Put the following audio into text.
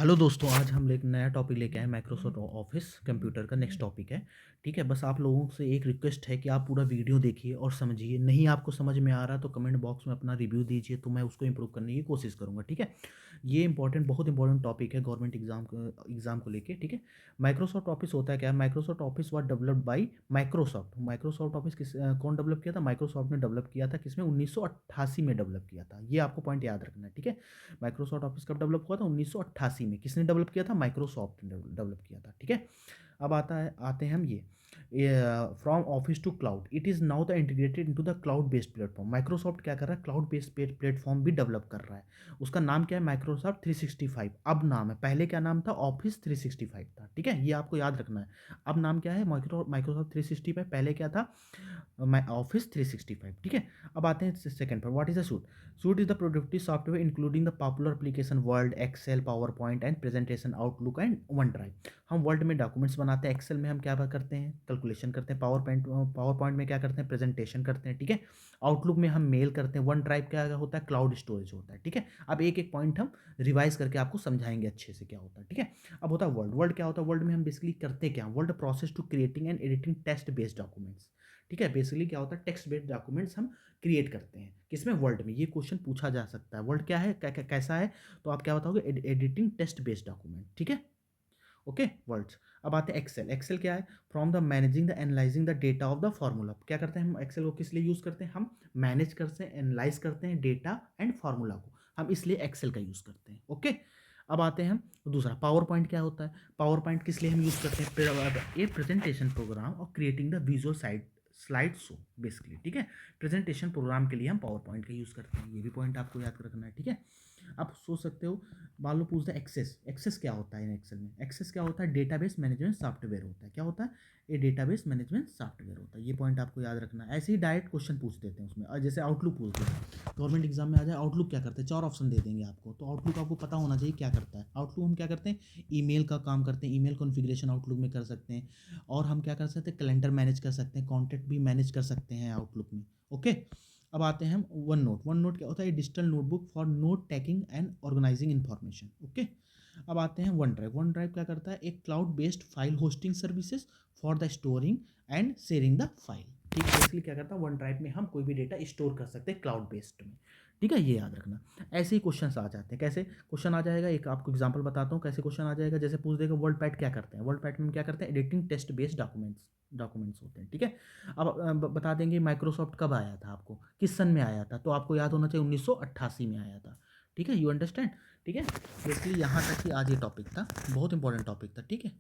Hello दोस्तों, आज हम एक नया टॉपिक लेके आए माइक्रोसॉफ्ट ऑफिस कंप्यूटर का नेक्स्ट टॉपिक है। ठीक है, बस आप लोगों से एक रिक्वेस्ट है कि आप पूरा वीडियो देखिए और समझिए। नहीं आपको समझ में आ रहा तो कमेंट बॉक्स में अपना रिव्यू दीजिए, तो मैं उसको इम्प्रूव करने की कोशिश करूँगा। ठीक है, ये बहुत इंपॉर्टेंट टॉपिक है गवर्नमेंट एग्जाम को लेके। ठीक है, माइक्रोसॉफ्ट ऑफिस होता है क्या है? Microsoft office was developed by Microsoft. Microsoft office कौन डेवलप किया था? माइक्रोसॉफ्ट ने डेवलप किया था। किसमें? 1988 में डेवलप किया था। ये आपको पॉइंट याद रखना है। ठीक है, माइक्रोसॉफ्ट ऑफिस कब डेवलप हुआ था? 1988 में। किसने डेवलप किया था? माइक्रोसॉफ्ट ने डेवलप किया था। ठीक है, अब आते हैं हम ये from office to cloud, it is now the integrated into the cloud based platform. Microsoft क्या कर रहा है? क्लाउड बेस्ड प्लेटफॉर्म भी डेवलप कर रहा है। उसका नाम क्या है? माइक्रोसॉफ्ट 365 अब नाम है। पहले क्या नाम था? ऑफिस 365 था। ठीक है, ये आपको याद रखना है। अब नाम क्या है? माइक्रोसॉफ्ट 365। पहले क्या था? ऑफिस 365। ठीक है, अब आते हैं सेकंड पर। What is the suite? Suite is the productive software including the popular application Word, Excel, PowerPoint and presentation, Outlook and OneDrive. हम वर्ड में डॉक्यूमेंट्स बनाते हैं, एक्सेल में हम क्या करते हैं? कैलकुलेशन करते हैं, पावर पॉइंट में क्या करते हैं? प्रेजेंटेशन करते हैं। ठीक है, आउटलुक में हम मेल करते हैं, वन ड्राइव क्या होता है? क्लाउड स्टोरेज होता है। ठीक है, अब एक एक पॉइंट हम रिवाइज करके आपको समझाएंगे अच्छे से क्या होता है। ठीक है, अब होता है वर्ड। वर्ड क्या होता है? वर्ड में हम बेसिकली करते क्या? Word process to creating and editing text based documents. ठीक है, बेसिकली क्या होता है? टेक्स्ट बेस्ड डॉक्यूमेंट्स हम क्रिएट करते हैं। किसमें? वर्ड में। ये क्वेश्चन पूछा जा सकता है। वर्ड क्या है? कैसा है? तो आप क्या बताओगे? Editing text based document. ठीक है, ओके वर्ड्स। अब आते हैं एक्सेल। एक्सेल क्या है? From the managing the analysing the data of the formula. क्या करते हैं हम एक्सेल को? किस लिए यूज करते हैं? हम मैनेज करते हैं, एनालाइज करते हैं डेटा एंड फार्मूला को, हम इसलिए एक्सेल का यूज करते हैं। ओके, अब आते हैं हम दूसरा। पावर पॉइंट क्या होता है? पावर पॉइंट किस लिए हम यूज करते हैं? ए प्रेजेंटेशन प्रोग्राम और creating the visual slide show basically. ठीक है, प्रेजेंटेशन प्रोग्राम के लिए हम पावर पॉइंट का यूज करते हैं। ये भी पॉइंट आपको याद रखना है। ठीक है, आप सोच सकते हो, मान लो पूछता है एक्सेस। एक्सेस क्या होता है? इन एक्सेल में एक्सेस क्या होता है? डेटाबेस मैनेजमेंट सॉफ्टवेयर होता है। क्या होता है? ये डेटाबेस मैनेजमेंट सॉफ्टवेयर होता है। ये पॉइंट आपको याद रखना है। ऐसे ही डायरेक्ट क्वेश्चन पूछ देते हैं उसमें, और जैसे आउटलुक पूछते हैं गवर्नमेंट एग्जाम में आ जाए, आउटलुक क्या करते हैं? 4 ऑप्शन दे देंगे आपको, तो आउटलुक आपको पता होना चाहिए क्या करता है। आउटलुक हम क्या करते हैं? ईमेल का काम करते हैं, ईमेल कॉन्फ़िगरेशन आउटलुक में कर सकते हैं। और हम क्या कर सकते हैं? कैलेंडर मैनेज कर सकते हैं, कॉन्टैक्ट भी मैनेज कर सकते हैं आउटलुक में। ओके, अब आते हैं हम वन नोट। वन नोट क्या होता है? Digital notebook for note taking and organising information. Okay, अब आते हैं वन ड्राइव। वन ड्राइव क्या करता है? एक cloud based file hosting services for the storing and sharing the file. ठीक है, इसलिए क्या करता है? वन ड्राइव में हम कोई भी डेटा स्टोर कर सकते हैं क्लाउड बेस्ड में। ठीक है, ये याद रखना। ऐसे ही क्वेश्चन आ जाते हैं। कैसे क्वेश्चन आ जाएगा? एक आपको एग्जांपल बताता हूँ कैसे क्वेश्चन आ जाएगा। जैसे पूछ देगा वर्ड पैड क्या करते हैं? वर्ड पैड में हम क्या करते हैं? एडिटिंग टेक्स्ट बेस्ड डॉक्यूमेंट्स होते हैं। ठीक है, अब बता देंगे माइक्रोसॉफ्ट कब आया था, आपको किस सन में आया था, तो आपको याद होना चाहिए 1988 में आया था। ठीक है, यू अंडरस्टैंड? ठीक है, बेसिकली यहाँ तक ही आज ये टॉपिक था, बहुत इंपॉर्टेंट टॉपिक था। ठीक है।